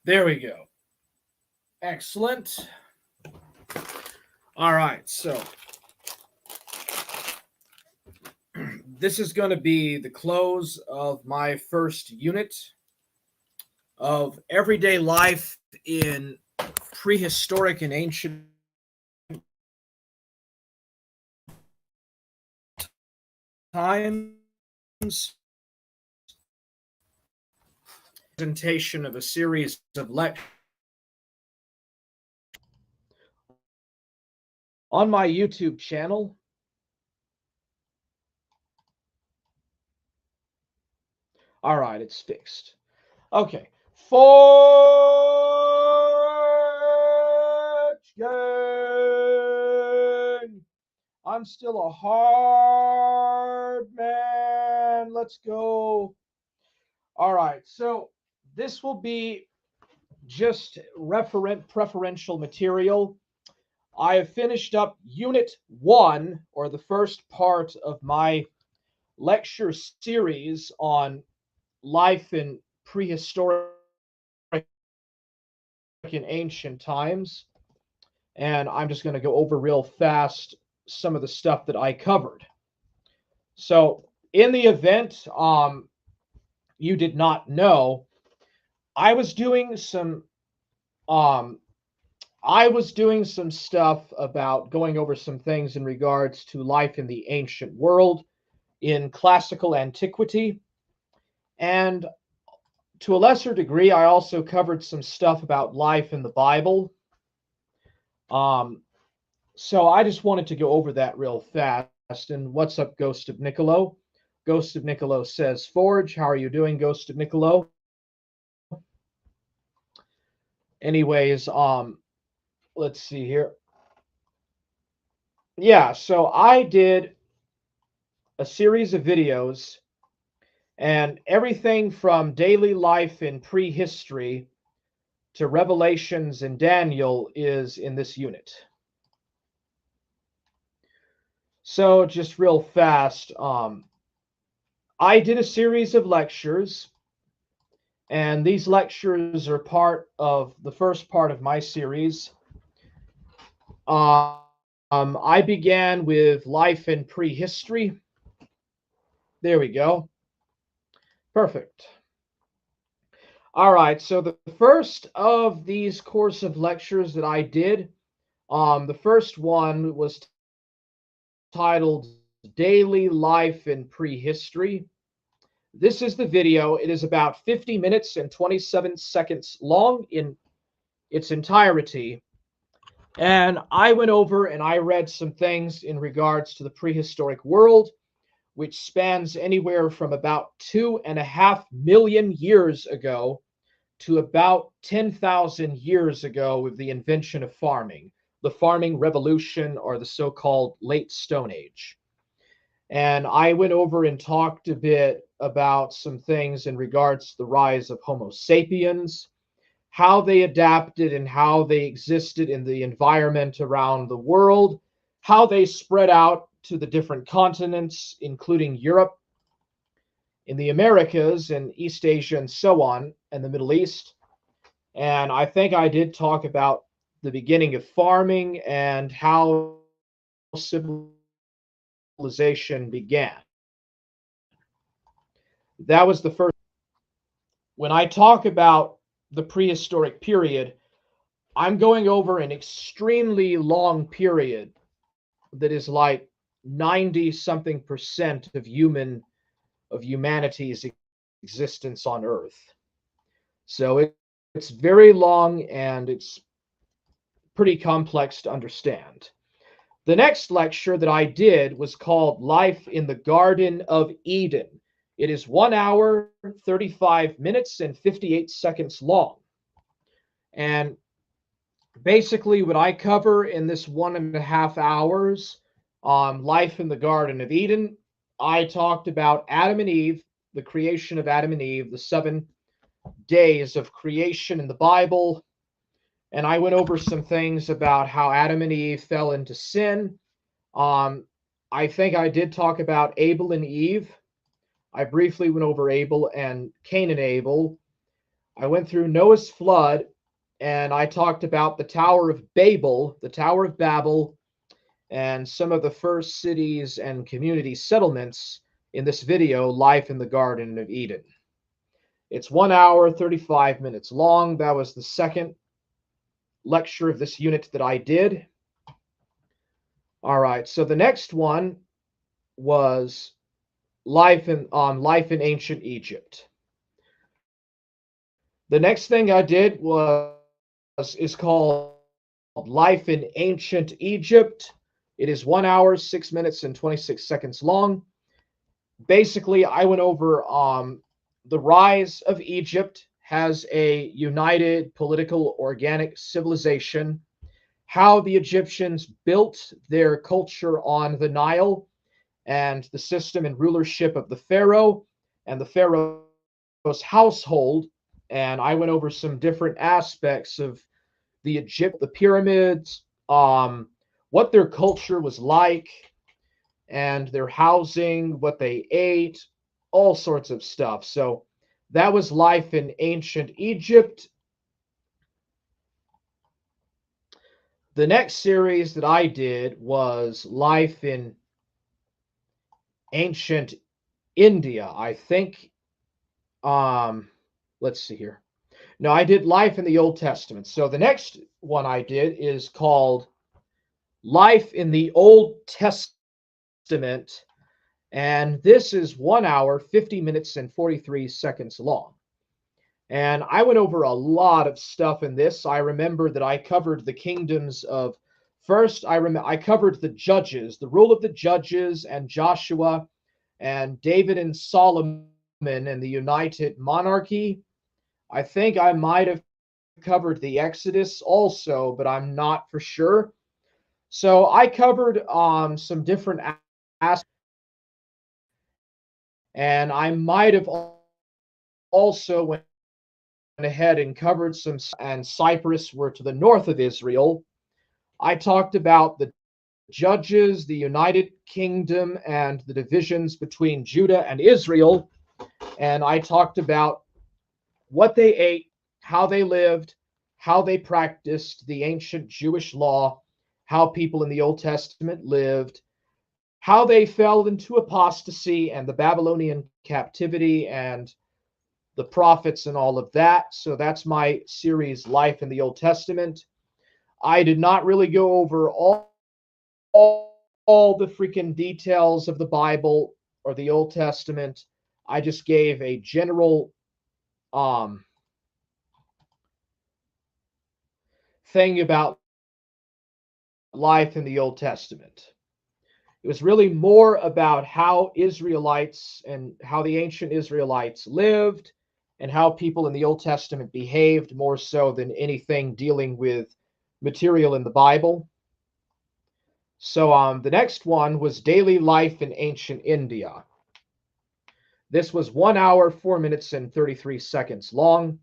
There we go. Excellent. All right, so this is going to be the close of my first unit of everyday life in prehistoric and ancient times. Presentation of a series of lectures on my YouTube channel. All right, it's fixed. Okay. Forge gang. I'm still a hard man. Let's go. All right, so this will be just preferential material. I have finished up Unit 1, or the first part of my lecture series on life in prehistoric and ancient times. And I'm just going to go over real fast some of the stuff that I covered. So in the event you did not know, I was doing some stuff about going over some things in regards to life in the ancient world in classical antiquity. And to a lesser degree, I also covered some stuff about life in the Bible. So I just wanted to go over that real fast. And what's up, Ghost of Niccolo? Ghost of Niccolo says, Forge, how are you doing, Ghost of Niccolo? Anyways, let's see here. Yeah, so I did a series of videos, and everything from daily life in prehistory to Revelations in Daniel is in this unit. So just real fast, I did a series of lectures, and these lectures are part of the first part of my series. I began with life in prehistory. There we go. Perfect. All right, so the first of these course of lectures that I did, the first one was titled Daily Life in Prehistory. This is the video. It is about 50 minutes and 27 seconds long in its entirety. And I went over and I read some things in regards to the prehistoric world, which spans anywhere from about 2.5 million years ago to about 10,000 years ago with the invention of farming, the farming revolution, or the so-called late Stone Age. And I went over and talked a bit about some things in regards to the rise of Homo sapiens, how they adapted and how they existed in the environment around the world, how they spread out to the different continents, including Europe, in the Americas, and East Asia, and so on, and the Middle East. And I think I did talk about the beginning of farming and how civilization began. That was the first. When I talk about the prehistoric period, I'm going over an extremely long period that is like 90 something percent of humanity's existence on Earth. So it's very long and it's pretty complex to understand. The next lecture that I did was called Life in the Garden of Eden. It is 1 hour, 35 minutes, and 58 seconds long. And basically what I cover in this 1.5 hours on Life in the Garden of Eden, I talked about Adam and Eve, the creation of Adam and Eve, the 7 days of creation in the Bible. And I went over some things about how Adam and Eve fell into sin. I think I did talk about Abel and Eve. I briefly went over Abel and Cain and Abel. I went through Noah's flood, and I talked about the Tower of Babel, the Tower of Babel, and some of the first cities and community settlements in this video, Life in the Garden of Eden. It's 1 hour, 35 minutes long. That was the second lecture of this unit that I did. All right, so the next one was life in ancient Egypt. The next thing I did is called Life in Ancient Egypt. It is 1 hour, 6 minutes, and 26 seconds long. Basically, I went over the rise of Egypt as a united political organic civilization, how the Egyptians built their culture on the Nile, and the system and rulership of the Pharaoh and the Pharaoh's household. And I went over some different aspects of the pyramids, what their culture was like, and their housing, what they ate, all sorts of stuff. So that was life in ancient Egypt. The next series that I did was life in ancient India. I think, let's see here. No, I did life in the Old Testament. So the next one I did is called Life in the Old Testament. And this is 1 hour, 50 minutes, and 43 seconds long. And I went over a lot of stuff in this. I remember that I covered the kingdoms of first, I covered the judges, the rule of the judges, and Joshua, and David and Solomon, and the united monarchy. I think I might have covered the Exodus also, but I'm not for sure. So I covered some different aspects, and I might have also went ahead and covered some, and Cyprus were to the north of Israel. I talked about the judges, the United Kingdom, and the divisions between Judah and Israel. And I talked about what they ate, how they lived, how they practiced the ancient Jewish law, how people in the Old Testament lived, how they fell into apostasy and the Babylonian captivity and the prophets and all of that. So that's my series, Life in the Old Testament. I did not really go over all the freaking details of the Bible or the Old Testament. I just gave a general thing about life in the Old Testament. It was really more about how Israelites and how the ancient Israelites lived and how people in the Old Testament behaved more so than anything dealing with material in the Bible. So the next one was daily life in ancient India. This was 1 hour, 4 minutes, and 33 seconds long.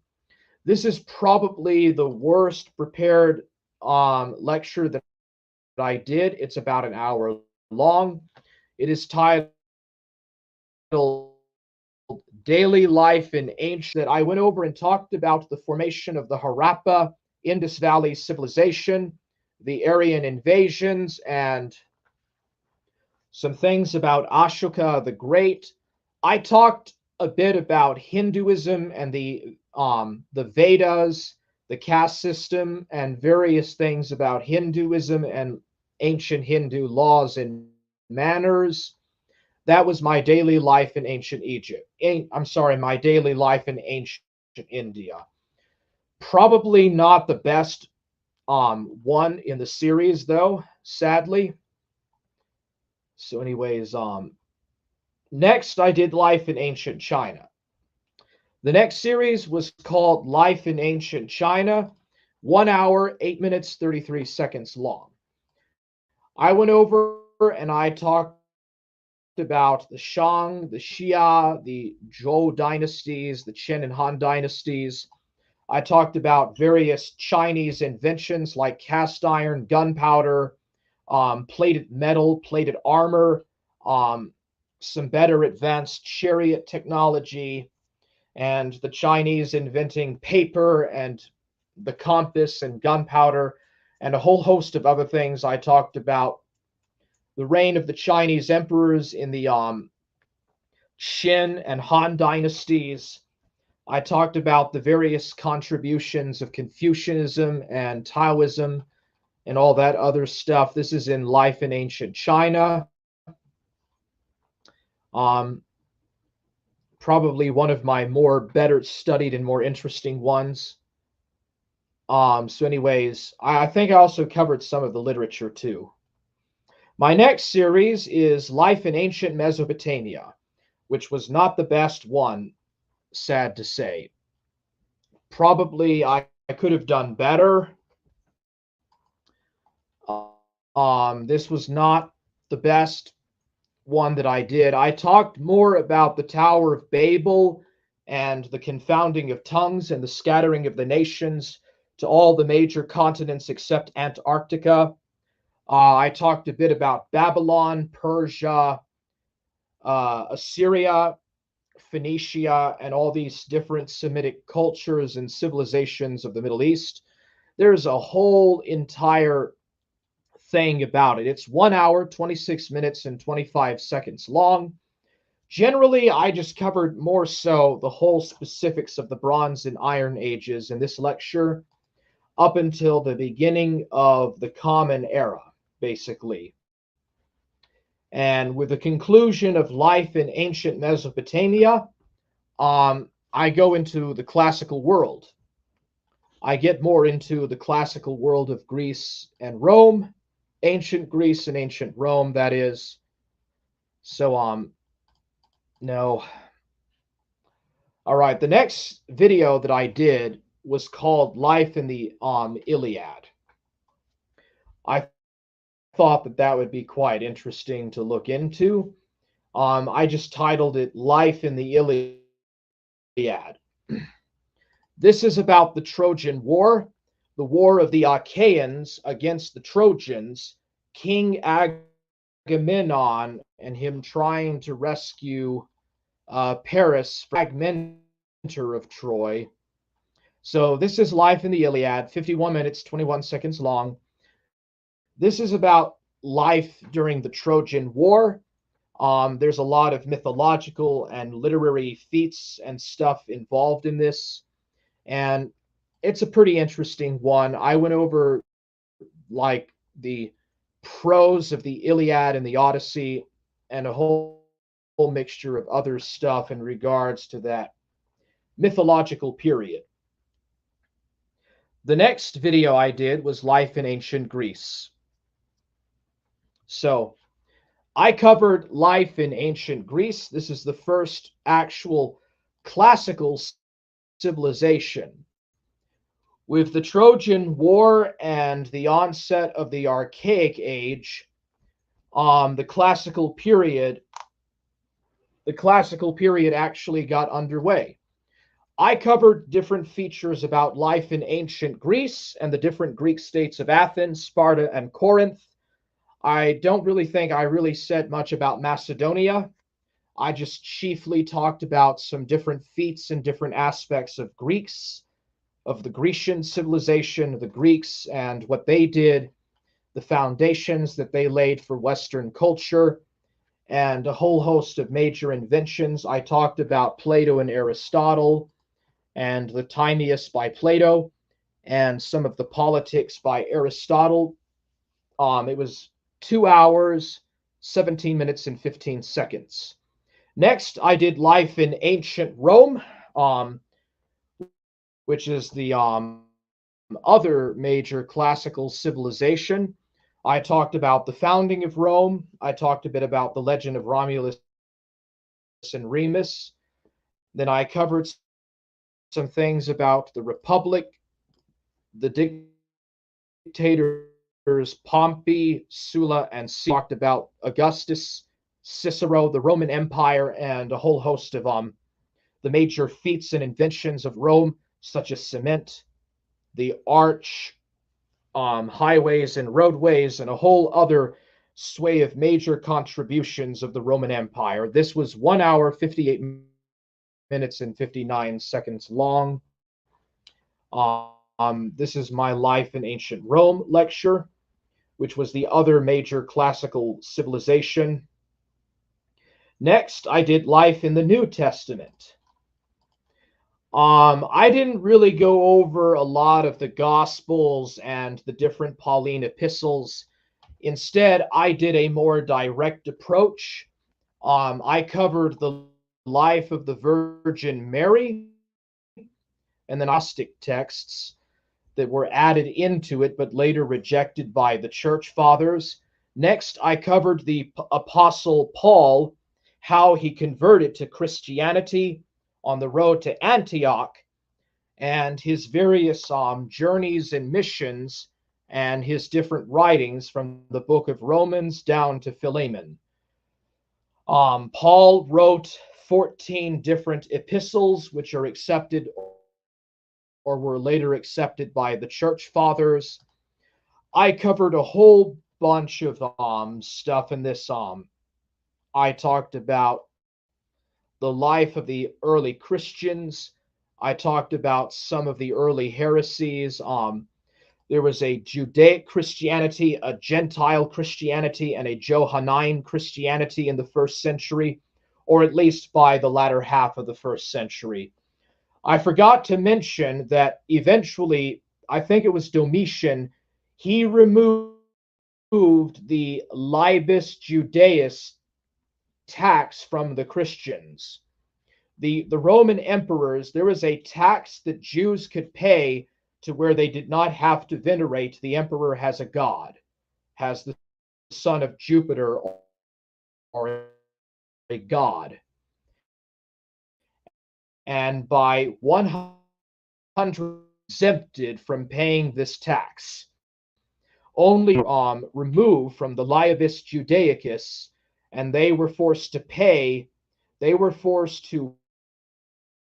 This is probably the worst prepared lecture that I did. It's about an hour long. It is titled Daily Life in Ancient. I went over and talked about the formation of the Harappa Indus Valley civilization, the Aryan invasions, and some things about Ashoka the Great. I talked a bit about Hinduism and the Vedas, the caste system, and various things about Hinduism and ancient Hindu laws and manners. That was my daily life in ancient Egypt. I'm sorry, my daily life in ancient India. Probably not the best one in the series, though, sadly. So, anyways, next I did life in ancient China. The next series was called Life in Ancient China, 1 hour, 8 minutes, 33 seconds long. I went over and I talked about the Shang, the Xia, the Zhou dynasties, the Qin and Han dynasties. I talked about various Chinese inventions like cast iron, gunpowder, plated metal, plated armor, some better advanced chariot technology, and the Chinese inventing paper and the compass and gunpowder and a whole host of other things. I talked about the reign of the Chinese emperors in the Qin and Han dynasties. I talked about the various contributions of Confucianism and Taoism and all that other stuff. This is in Life in Ancient China. Um, Probably one of my more better studied and more interesting ones. So anyways, I think I also covered some of the literature too. My next series is Life in Ancient Mesopotamia, which was not the best one, sad to say. Probably I could have done better. This was not the best one that I did. I talked more about the Tower of Babel and the confounding of tongues and the scattering of the nations to all the major continents except Antarctica. I talked a bit about Babylon, Persia, Assyria, Phoenicia, and all these different Semitic cultures and civilizations of the Middle East. There's a whole entire thing about it. It's 1 hour, 26 minutes, and 25 seconds long. Generally, I just covered more so the whole specifics of the Bronze and Iron Ages in this lecture up until the beginning of the Common Era, basically. And with the conclusion of life in ancient Mesopotamia, I go into the classical world. I get more into the classical world of Greece and Rome, ancient Greece and ancient Rome, that is. So, no. All right, the next video that I did was called Life in the Iliad. I thought that that would be quite interesting to look into. I just titled it Life in the Iliad. This is about the Trojan War, the war of the Achaeans against the Trojans, King Agamemnon and him trying to rescue Paris, fragmenter of Troy. So this is Life in the Iliad, 51 minutes, 21 seconds long. This is about life during the Trojan War. There's a lot of mythological and literary feats and stuff involved in this. And it's a pretty interesting one. I went over like the prose of the Iliad and the Odyssey and a whole mixture of other stuff in regards to that mythological period. The next video I did was Life in Ancient Greece. So I covered life in ancient Greece. This is the first actual classical civilization. With the Trojan War and the onset of the Archaic Age, the classical period actually got underway. I covered different features about life in ancient Greece and the different Greek states of Athens, Sparta, and Corinth. I don't really think I really said much about Macedonia. I just chiefly talked about some different feats and different aspects of Greeks, of the Grecian civilization, the Greeks, and what they did, the foundations that they laid for Western culture, and a whole host of major inventions. I talked about Plato and Aristotle, and the Timaeus by Plato, and some of the politics by Aristotle. It was 2 hours, 17 minutes, and 15 seconds. Next, I did life in ancient Rome, which is the other major classical civilization. I talked about the founding of Rome. I talked a bit about the legend of Romulus and Remus. Then I covered some things about the Republic, the dictators Pompey, Sulla, and Caesar. Talked about Augustus, Cicero, the Roman Empire, and a whole host of the major feats and inventions of Rome, such as cement, the arch, highways and roadways, and a whole other sway of major contributions of the Roman Empire. This was 1 hour, 58 minutes and 59 seconds long. This is my Life in Ancient Rome lecture, which was the other major classical civilization. Next, I did Life in the New Testament. I didn't really go over a lot of the Gospels and the different Pauline epistles. Instead, I did a more direct approach. I covered the life of the Virgin Mary and the Gnostic texts that were added into it but later rejected by the church fathers. Next, I covered the Apostle Paul, how he converted to Christianity on the road to Antioch, and his various journeys and missions and his different writings from the book of Romans down to Philemon. Paul wrote 14 different epistles, which are accepted or were later accepted by the church fathers. I covered a whole bunch of stuff in this. I talked about the life of the early Christians. I talked about some of the early heresies. There was a Judaic Christianity, a Gentile Christianity, and a Johannine Christianity in the first century, or at least by the latter half of the first century. I forgot to mention that eventually, I think it was Domitian, he removed the Libus Judaeus tax from the Christians. The Roman emperors, there was a tax that Jews could pay to where they did not have to venerate the emperor as a god, as the son of Jupiter or a god. And by 100 exempted from paying this tax, only removed from the Libus Judaicus, and they were forced to pay. They were forced to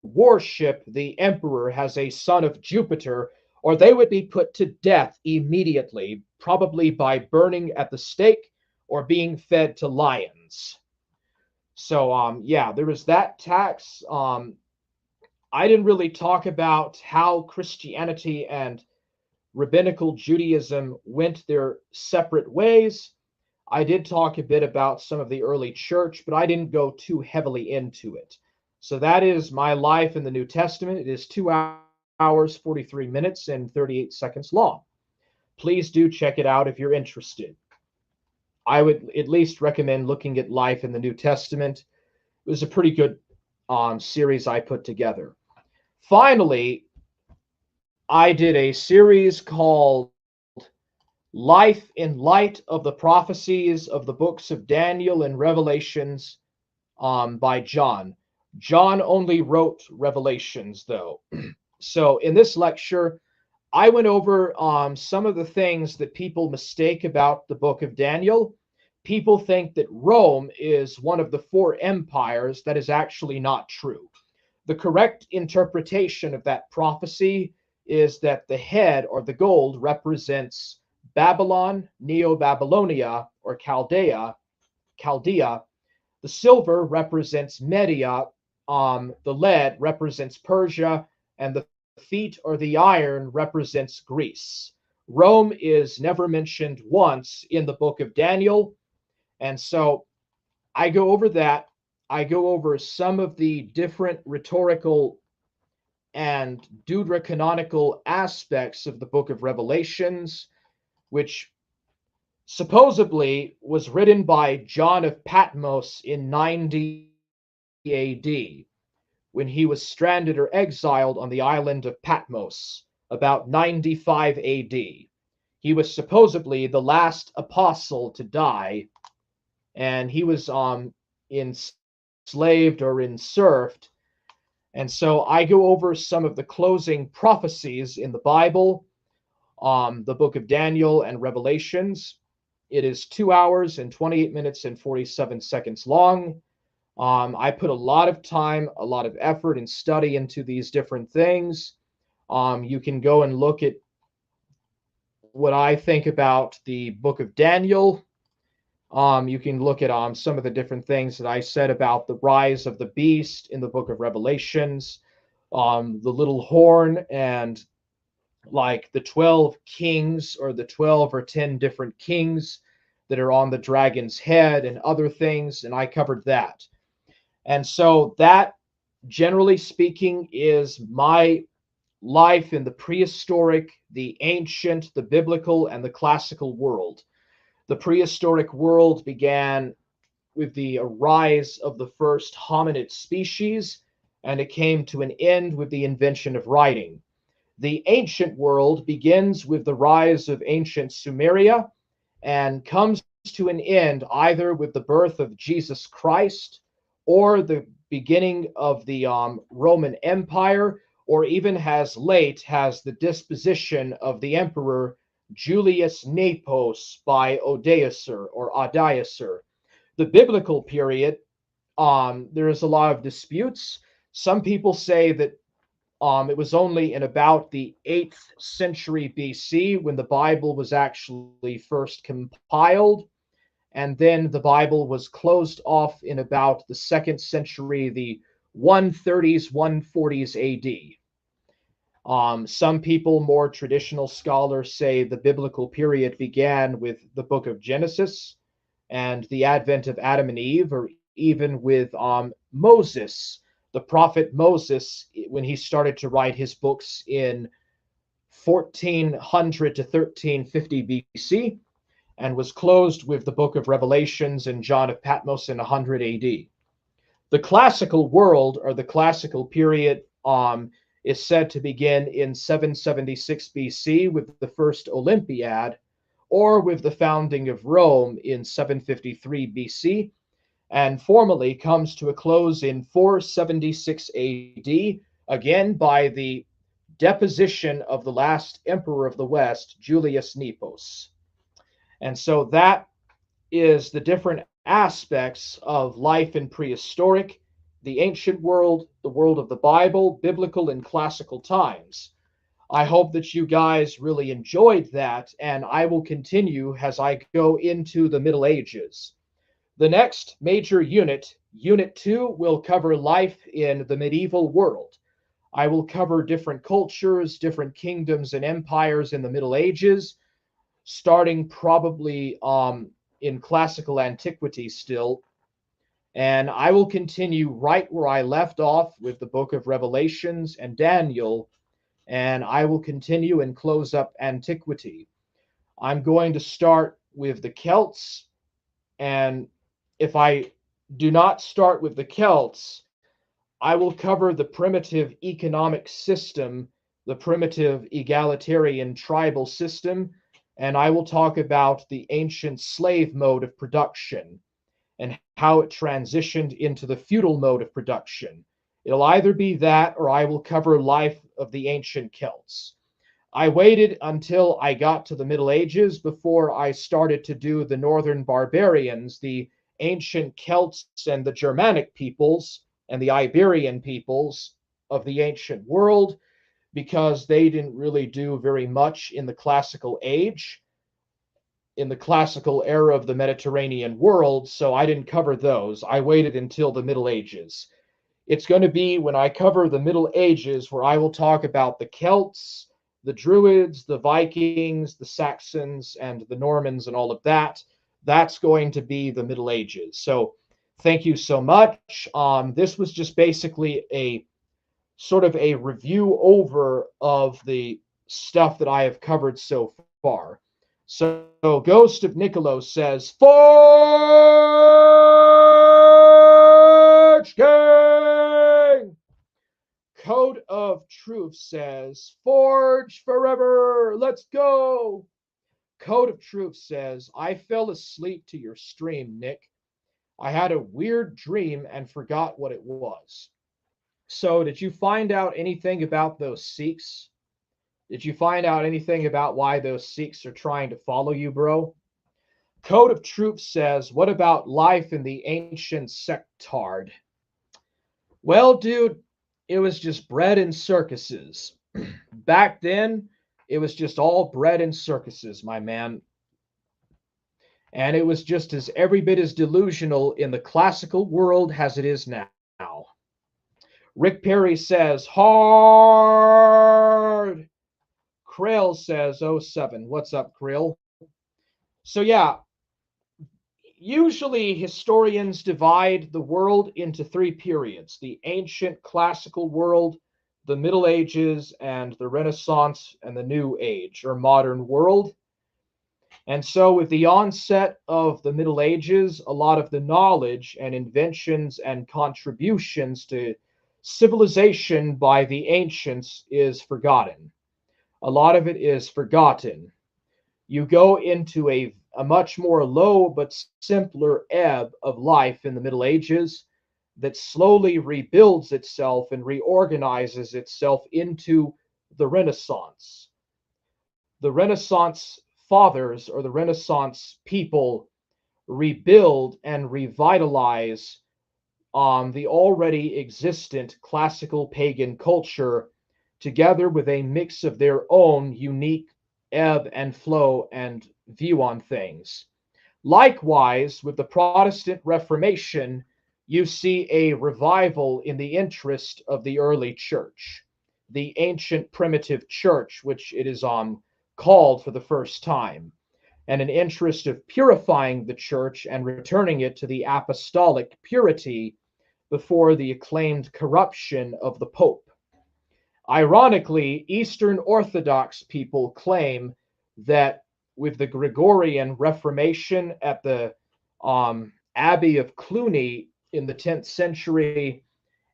worship the emperor as a son of Jupiter, or they would be put to death immediately, probably by burning at the stake or being fed to lions. So yeah, there was that tax. I didn't really talk about how Christianity and rabbinical Judaism went their separate ways. I did talk a bit about some of the early church, but I didn't go too heavily into it. So that is my life in the New Testament. It is 2 hours, 43 minutes, and 38 seconds long. Please do check it out if you're interested. I would at least recommend looking at Life in the New Testament. It was a pretty good series I put together. Finally, I did a series called Life in Light of the Prophecies of the Books of Daniel and Revelations by John. John only wrote Revelations, though. So in this lecture, I went over some of the things that people mistake about the book of Daniel. People think that Rome is one of the four empires. That is actually not true. The correct interpretation of that prophecy is that the head or the gold represents Babylon, Neo-Babylonia, or Chaldea. The silver represents Media, the lead represents Persia, and the feet or the iron represents Greece. Rome is never mentioned once in the book of Daniel, and so I go over that. I go over some of the different rhetorical and deuterocanonical aspects of the book of Revelations, which supposedly was written by John of Patmos in 90 AD, when he was stranded or exiled on the island of Patmos, about 95 AD. He was supposedly the last apostle to die, and he was enslaved or enserfed. And so I go over some of the closing prophecies in the Bible, the book of Daniel and Revelations. It is 2 hours and 28 minutes and 47 seconds long. I put a lot of time, a lot of effort and study into these different things. You can go and look at what I think about the book of Daniel. You can look at some of the different things that I said about the rise of the beast in the book of Revelations, the little horn, and like the 12 kings or the 12 or 10 different kings that are on the dragon's head and other things. And I covered that. And so that, generally speaking, is my life in the prehistoric, the ancient, the biblical, and the classical world. The prehistoric world began with the rise of the first hominid species, and it came to an end with the invention of writing. The ancient world begins with the rise of ancient Sumeria and comes to an end either with the birth of Jesus Christ or the beginning of the Roman Empire, or even as late has the disposition of the emperor Julius Nepos by Odoacer or Adaecer. The biblical period, there is a lot of disputes. Some people say that it was only in about the 8th century BC when the Bible was actually first compiled, and then the Bible was closed off in about the 2nd century, the 130s, 140s AD. Some people, more traditional scholars, say the biblical period began with the book of Genesis and the advent of Adam and Eve, or even with Moses, the prophet Moses, when he started to write his books in 1400 to 1350 BC, and was closed with the book of Revelations and John of Patmos in 100 AD. The classical world, or the classical period, is said to begin in 776 BC with the first Olympiad, or with the founding of Rome in 753 BC, and formally comes to a close in 476 AD, again by the deposition of the last emperor of the West, Julius Nepos. And so that is the different aspects of life in prehistoric, the ancient world, the world of the Bible, biblical and classical times. I hope that you guys really enjoyed that, and I will continue as I go into the Middle Ages. The next major unit, Unit 2, will cover life in the medieval world. I will cover different cultures, different kingdoms and empires in the Middle Ages, starting probably in classical antiquity still. And I will continue right where I left off with the book of Revelations and Daniel, and I will continue and close up antiquity. I'm going to start with the Celts, and if I do not start with the Celts, I will cover the primitive economic system, the primitive egalitarian tribal system, and I will talk about the ancient slave mode of production and how it transitioned into the feudal mode of production. It'll either be that or I will cover life of the ancient Celts. I waited until I got to the Middle Ages before I started to do the northern barbarians, the ancient Celts and the Germanic peoples and the Iberian peoples of the ancient world, because they didn't really do very much in the classical age, in the classical era of the Mediterranean world, so I didn't cover those. I waited until the Middle Ages. It's going to be when I cover the Middle Ages where I will talk about the Celts, the Druids, the Vikings, the Saxons, and the Normans, and all of that. That's going to be the Middle Ages. So thank you so much. This was just basically a sort of a review over of the stuff that I have covered so far. So Ghost of Niccolo says, Forge King! Code of Truth says, Forge forever! Let's go! Code of Truth says, I fell asleep to your stream, Nick. I had a weird dream and forgot what it was. So, did you find out anything about those Sikhs? Did you find out anything about why those Sikhs are trying to follow you, bro? Code of Truth says, what about life in the ancient sectard? Well, dude, it was just bread and circuses. Back then, it was just all bread and circuses, my man. And it was just as every bit as delusional in the classical world as it is now. Rick Perry says, hard. Krill says, oh 07. What's up, Krill? So, yeah, usually historians divide the world into three periods: the ancient classical world, the Middle Ages, and the Renaissance and the New Age or modern world. And so, with the onset of the Middle Ages, a lot of the knowledge and inventions and contributions to civilization by the ancients is forgotten. A lot of it is forgotten. You go into a much more low but simpler ebb of life in the Middle Ages that slowly rebuilds itself and reorganizes itself into the Renaissance. The Renaissance fathers or the Renaissance people rebuild and revitalize the already existent classical pagan culture together with a mix of their own unique ebb and flow and view on things. Likewise, with the Protestant Reformation, you see a revival in the interest of the early church, the ancient primitive church, which it is called for the first time, and an interest of purifying the church and returning it to the apostolic purity before the acclaimed corruption of the Pope. Ironically, Eastern Orthodox people claim that with the Gregorian Reformation at the Abbey of Cluny in the 10th century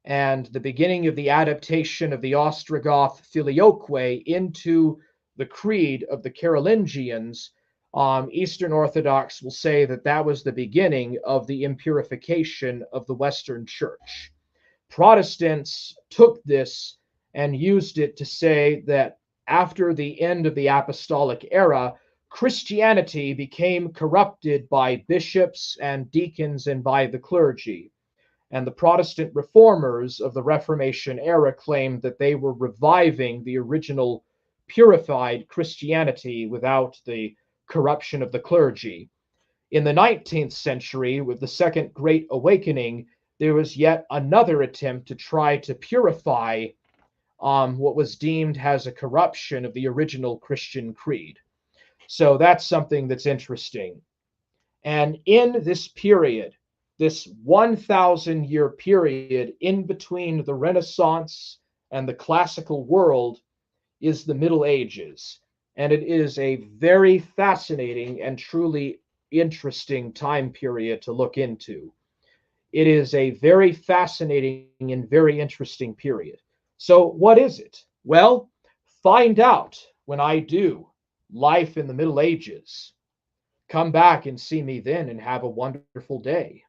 and the beginning of the adaptation of the Ostrogoth Filioque into the creed of the Carolingians, Eastern Orthodox will say that that was the beginning of the impurification of the Western Church. Protestants took this and used it to say that after the end of the apostolic era, Christianity became corrupted by bishops and deacons and by the clergy. And the Protestant reformers of the Reformation era claimed that they were reviving the original purified Christianity without the corruption of the clergy. In the 19th century, with the Second Great Awakening, there was yet another attempt to try to purify what was deemed as a corruption of the original Christian creed. So that's something that's interesting. And in this period, this 1,000-year period in between the Renaissance and the classical world, is the Middle Ages. And it is a very fascinating and truly interesting time period to look into. It is a very fascinating and very interesting period. So, what is it? Well, find out when I do Life in the Middle Ages. Come back and see me then and have a wonderful day.